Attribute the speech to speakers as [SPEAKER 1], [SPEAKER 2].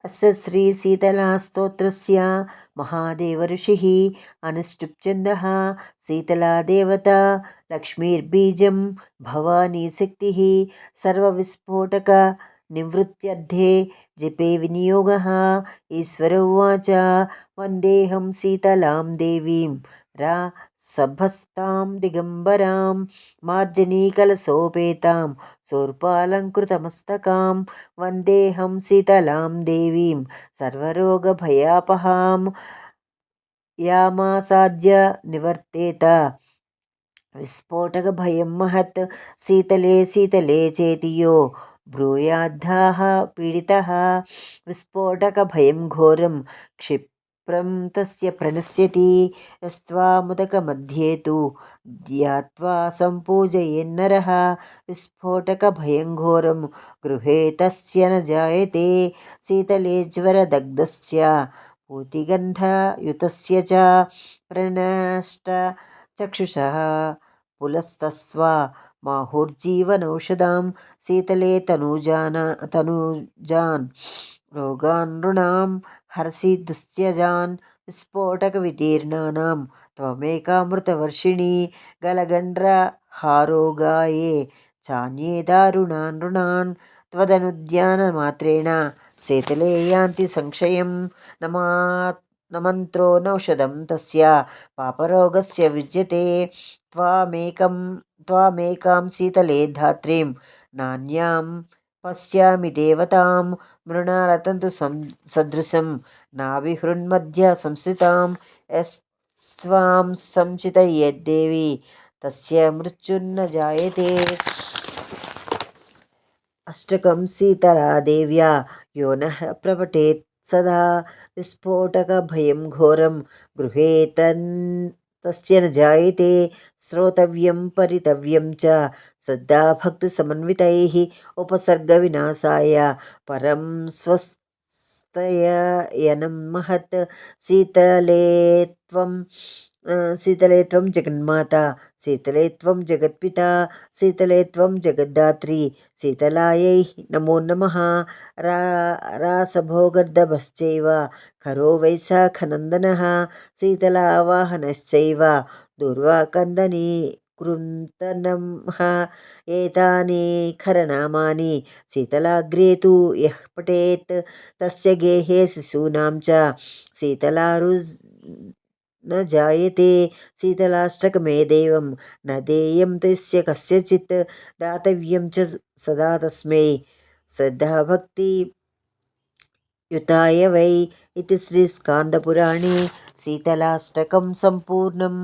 [SPEAKER 1] अस्य श्रीशीतलास्तोत्रस्य महादेवऋषिः अनुष्टुप्छन्दः शीतला देवता लक्ष्मीर्बीजं भवानी शक्तिः सर्वविस्फोटकनिवृत्त्यर्थे जपे विनियोगः। ईश्वर उवाच वन्देऽहं शीतलां देवीं सभस्तां दिगम्बरां मार्जनीकलशोपेतां शूर्पालङ्कृतमस्तकां वन्देऽहं शीतलां देवीं सर्वरोगभयापहां यामासाद्य निवर्तेत विस्फोटकभयं महत्। शीतले शीतले चेति यो ब्रूयाद्धाः पीडितः विस्फोटकभयं घोरं क्षिप्रं तस्य प्रणश्यति। यस्त्वामुदकमध्ये तु ध्यात्वा सम्पूजयेन्नरः विस्फोटकभयं घोरं गृहे तस्य न जायते। शीतले ज्वरदग्धस्य पूतिगन्धयुतस्य च प्रणष्टचक्षुषः पुलस्तस्वा माहुर्जीवनौषधां। शीतले तनुजान् रोगान् नृणां हरसि दुस्त्यजान् विस्फोटकविदीर्णानां त्वमेकामृतवर्षिणी गलगण्डहारोगाये चान्ये दारुणान् नृणान् त्वदनुध्यानमात्रेण शीतले यान्ति संक्षयं न मन्त्रो नौषधं तस्य पापरोगस्य विद्यते। त्वामेकां शीतले धात्रीं नान्यां पश्यामि देवतां मृणालतन्तु सदृशं नाभिहृन्मध्य संस्थितां। यस्त्वां संचितयेद्देवी तस्य मृत्युर्न जायते। अष्टकं शीतला देव्या यो नः प्रपठेत् सदा विस्फोटकभयं घोरं गृहे तस्य न जायते। श्रोतव्यं परितव्यं च श्रद्धाभक्तिसमन्वितैः उपसर्गविनाशाय परं स्वस्तयनं महत्। शीतले त्वं जगन्माता शीतले त्वं जगत्पिता शीतले त्वं जगद्धात्री शीतलायै नमो नमः। रासभोगर्दभश्चैव करो वैशाखनन्दनः शीतलावाहनश्चैव दूर्वाकन्दनी कृन्तनः। एतानि खरनामानि शीतलाग्रे तु यः पठेत् तस्य गेहे शिशूनां च शीतलारुन् जायते। शीतलाष्टकमे देवं न देयं तस्य कस्यचित् दातव्यं च सदा तस्मै श्रद्धाभक्तियुताय वै। इति श्रीस्कान्दपुराणे शीतलाष्टकं सम्पूर्णम्।